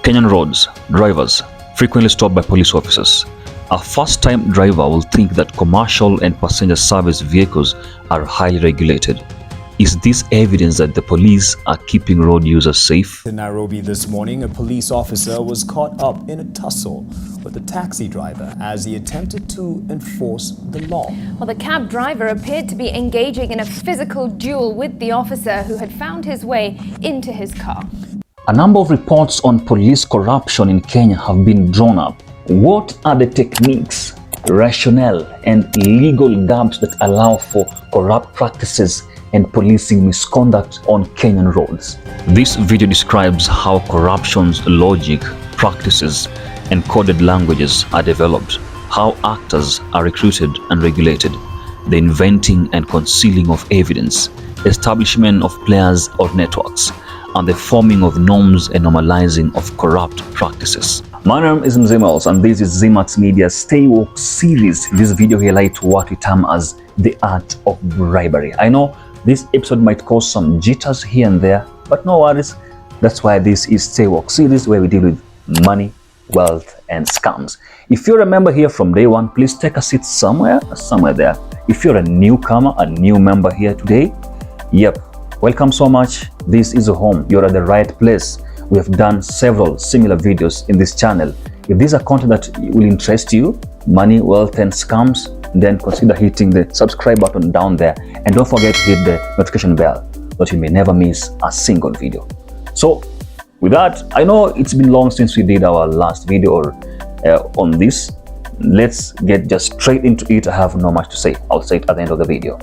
Kenyan roads, drivers frequently stopped by police officers. A first-time driver will think that commercial and passenger service vehicles are highly regulated. Is this evidence that the police are keeping road users safe? In Nairobi this morning, a police officer was caught up in a tussle with a taxi driver as he attempted to enforce the law. Well, the cab driver appeared to be engaging in a physical duel with the officer who had found his way into his car. A number of reports on police corruption in Kenya have been drawn up. What are the techniques, rationale, and legal gaps that allow for corrupt practices and policing misconduct on Kenyan roads? This video describes how corruption's logic, practices, and coded languages are developed, how actors are recruited and regulated, the inventing and concealing of evidence, establishment of players or networks, and the forming of norms and normalizing of corrupt practices. My name is Mzimels and this is Zimax Media's Stay Woke series. This video highlights what we term as the art of bribery. I know this episode might cause some jitters here and there, but no worries. That's why this is Stay Woke series, where we deal with money, wealth, and scams. If you're a member here from day one, please take a seat somewhere there. If you're a newcomer, a new member here today, welcome so much. This is a home. You're at the right place. We have done several similar videos in this channel. If these are content that will interest you, money, wealth, and scams, then consider hitting the subscribe button down there. And don't forget to hit the notification bell so that you may never miss a single video. So with that, I know it's been long since we did our last video on this. Let's get just straight into it. I have no much to say. I'll say it at the end of the video.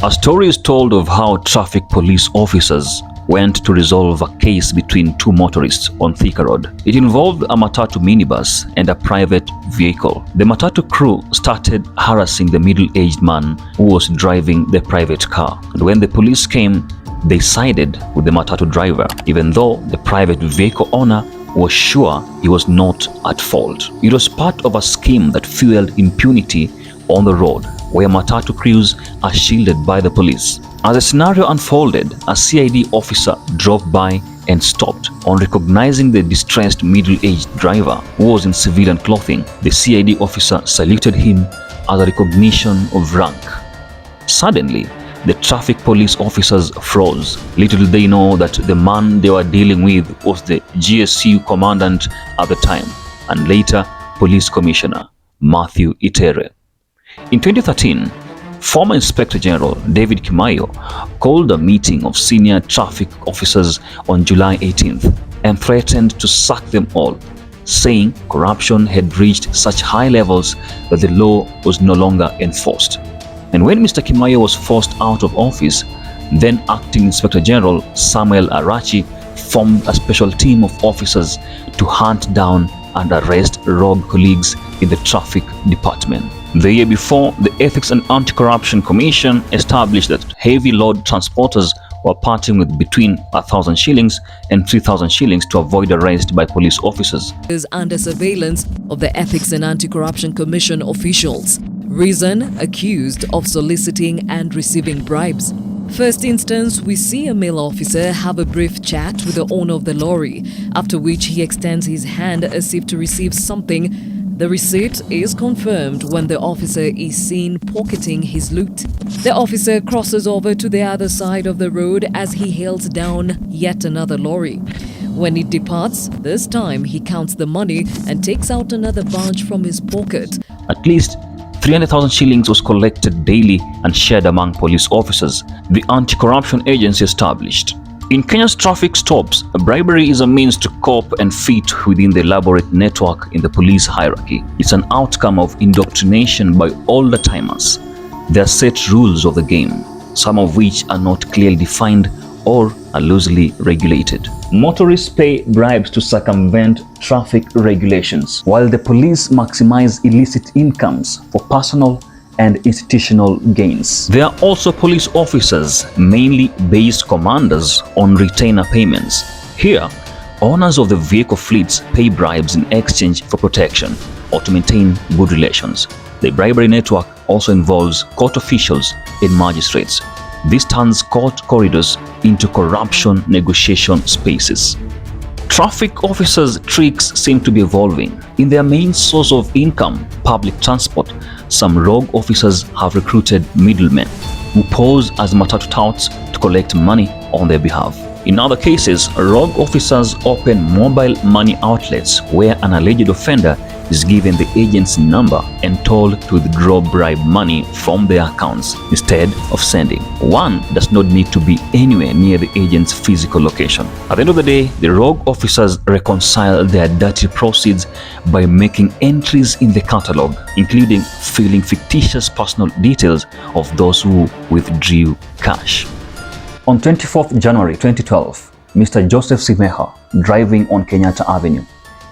A story is told of how traffic police officers went to resolve a case between two motorists on Thika Road. It involved a matatu minibus and a private vehicle. The matatu crew started harassing the middle-aged man who was driving the private car. And when the police came, they sided with the matatu driver, even though the private vehicle owner was sure he was not at fault. It was part of a scheme that fueled impunity on the road, where matatu crews are shielded by the police. As the scenario unfolded, a CID officer drove by and stopped. On recognizing the distressed middle-aged driver who was in civilian clothing, the CID officer saluted him as a recognition of rank. Suddenly, the traffic police officers froze. Little did they know that the man they were dealing with was the GSU commandant at the time, and later Police Commissioner Matthew Itere. In 2013, former Inspector General David Kimayo called a meeting of senior traffic officers on July 18th and threatened to sack them all, saying corruption had reached such high levels that the law was no longer enforced. And when Mr. Kimayo was forced out of office, then Acting Inspector General Samuel Arachi formed a special team of officers to hunt down and arrest rogue colleagues in the traffic department. The year before, the Ethics and Anti-Corruption Commission established that heavy load transporters were parting with between 1,000 shillings and 3,000 shillings to avoid arrest by police officers. Is under surveillance of the Ethics and Anti-Corruption Commission officials. Reason: accused of soliciting and receiving bribes. First instance, we see a male officer have a brief chat with the owner of the lorry, after which he extends his hand as if to receive something. The receipt is confirmed when the officer is seen pocketing his loot. The officer crosses over to the other side of the road as he hails down yet another lorry. When it departs, this time he counts the money and takes out another bunch from his pocket. At least 300,000 shillings was collected daily and shared among police officers, the anti-corruption agency established. In Kenya's traffic stops, bribery is a means to cope and fit within the elaborate network in the police hierarchy. It's an outcome of indoctrination by older timers. There are set rules of the game, some of which are not clearly defined or are loosely regulated. Motorists pay bribes to circumvent traffic regulations, while the police maximize illicit incomes for personal and institutional gains. There are also police officers, mainly base commanders, on retainer payments. Here, owners of the vehicle fleets pay bribes in exchange for protection or to maintain good relations. The bribery network also involves court officials and magistrates. This turns court corridors into corruption negotiation spaces. Traffic officers' tricks seem to be evolving. In their main source of income, public transport, some rogue officers have recruited middlemen who pose as matatu touts to collect money on their behalf. In other cases, rogue officers open mobile money outlets where an alleged offender is given the agent's number and told to withdraw bribe money from their accounts instead of sending. One does not need to be anywhere near the agent's physical location. At the end of the day, the rogue officers reconcile their dirty proceeds by making entries in the catalog, including filling fictitious personal details of those who withdrew cash. On 24th January 2012, Mr. Joseph Simeha, driving on Kenyatta Avenue,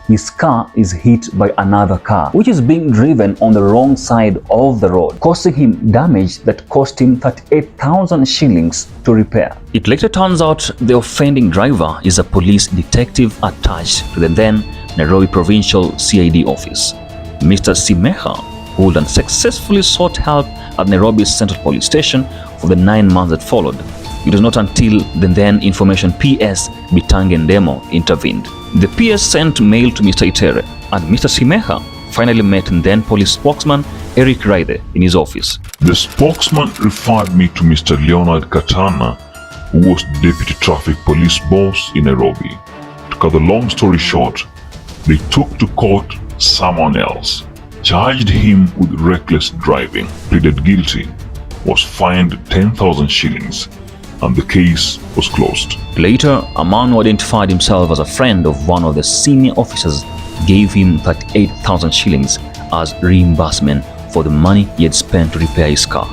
his car is hit by another car, which is being driven on the wrong side of the road, causing him damage that cost him 38,000 shillings to repair. It later turns out the offending driver is a police detective attached to the then Nairobi Provincial CID office. Mr. Simeha, who had unsuccessfully sought help at Nairobi's Central Police Station for the 9 months that followed. It was not until the then information PS Bitangen Demo intervened. The PS sent mail to Mr. Itere, and Mr. Simeha finally met then police spokesman Eric Raide in his office. The spokesman referred me to Mr. Leonard Katana, who was deputy traffic police boss in Nairobi. To cut the long story short, they took to court someone else, charged him with reckless driving, pleaded guilty, was fined 10,000 shillings, and the case was closed. Later, a man who identified himself as a friend of one of the senior officers gave him 38,000 shillings as reimbursement for the money he had spent to repair his car.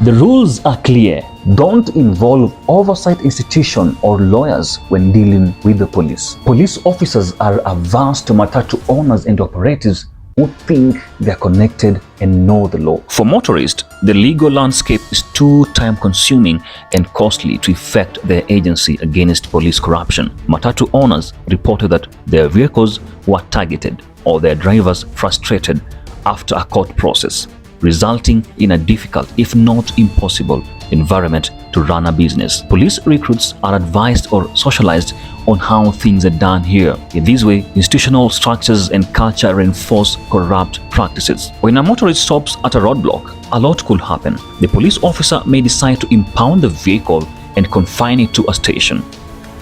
The rules are clear. Don't involve oversight institution or lawyers when dealing with the police. Police officers are averse to matatu owners and operatives who think they're connected and know the law. For motorists, the legal landscape is too time-consuming and costly to effect their agency against police corruption. Matatu owners reported that their vehicles were targeted or their drivers frustrated after a court process, resulting in a difficult, if not impossible, environment to run a business. Police recruits are advised or socialized on how things are done here. In this way, institutional structures and culture reinforce corrupt practices. When a motorist stops at a roadblock, a lot could happen. The police officer may decide to impound the vehicle and confine it to a station.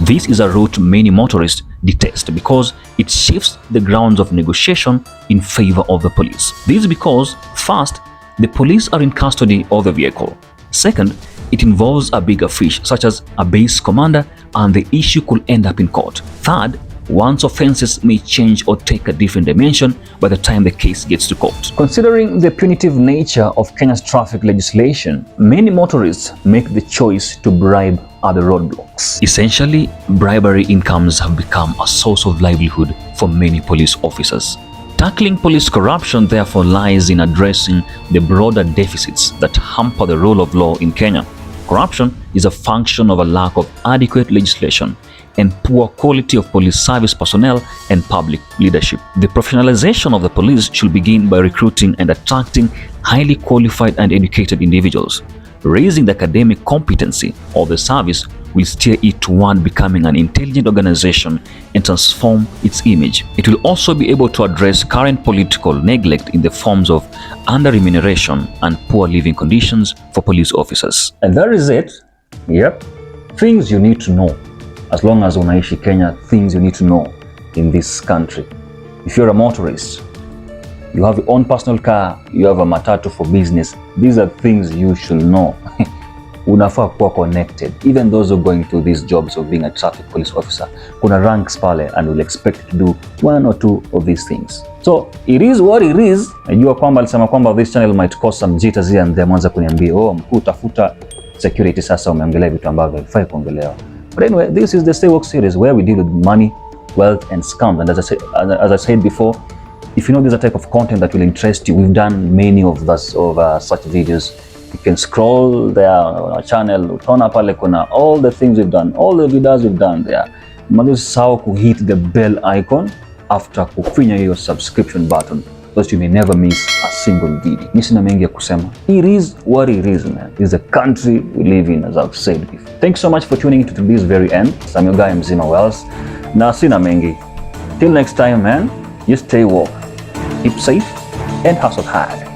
This is a route many motorists detest because it shifts the grounds of negotiation in favor of the police. This is because, first, the police are in custody of the vehicle. Second, it involves a bigger fish, such as a base commander, and the issue could end up in court. Third, one's offenses may change or take a different dimension by the time the case gets to court. Considering the punitive nature of Kenya's traffic legislation, many motorists make the choice to bribe at the roadblocks. Essentially, bribery incomes have become a source of livelihood for many police officers. Tackling police corruption therefore lies in addressing the broader deficits that hamper the rule of law in Kenya. Corruption is a function of a lack of adequate legislation and poor quality of police service personnel and public leadership. The professionalization of the police should begin by recruiting and attracting highly qualified and educated individuals. Raising the academic competency of the service will steer it toward becoming an intelligent organization and transform its image. It will also be able to address current political neglect in the forms of under-remuneration and poor living conditions for police officers. And that is it. Yep. Things you need to know. As long as unaishi Kenya, things you need to know in this country. If you're a motorist, you have your own personal car, you have a matatu for business. These are things you should know. Unafaa kuwa connected. Even those who are going to these jobs of being a traffic police officer, kuna ranks pale and will expect to do one or two of these things. So it is what it is. Najua kwamba alisema kwamba this channel might cause some jitters here and there. Mwanza kuniambia mkuu, tafuta security sasa, umeongelea vitu ambavyo haifai kuongelewa. But anyway, this is the Stay Woke series where we deal with money, wealth and scams. And as I said before, if you know this is a type of content that will interest you, we've done many of such videos. You can scroll there on our channel, utaona pale kuna all the things we've done, all the videos we've done there. Msisahau kuhit the bell icon after kufinya hiyo subscription button, so you may never miss a single video. Mimi sina mengi ya kusema. It is what it is, man. It's the country we live in, as I've said before. Thanks so much for tuning into this very end. I'm your guy Mzima Wells. Na sina mengi. Till next time, man. You stay woke, keep safe and hustle hard.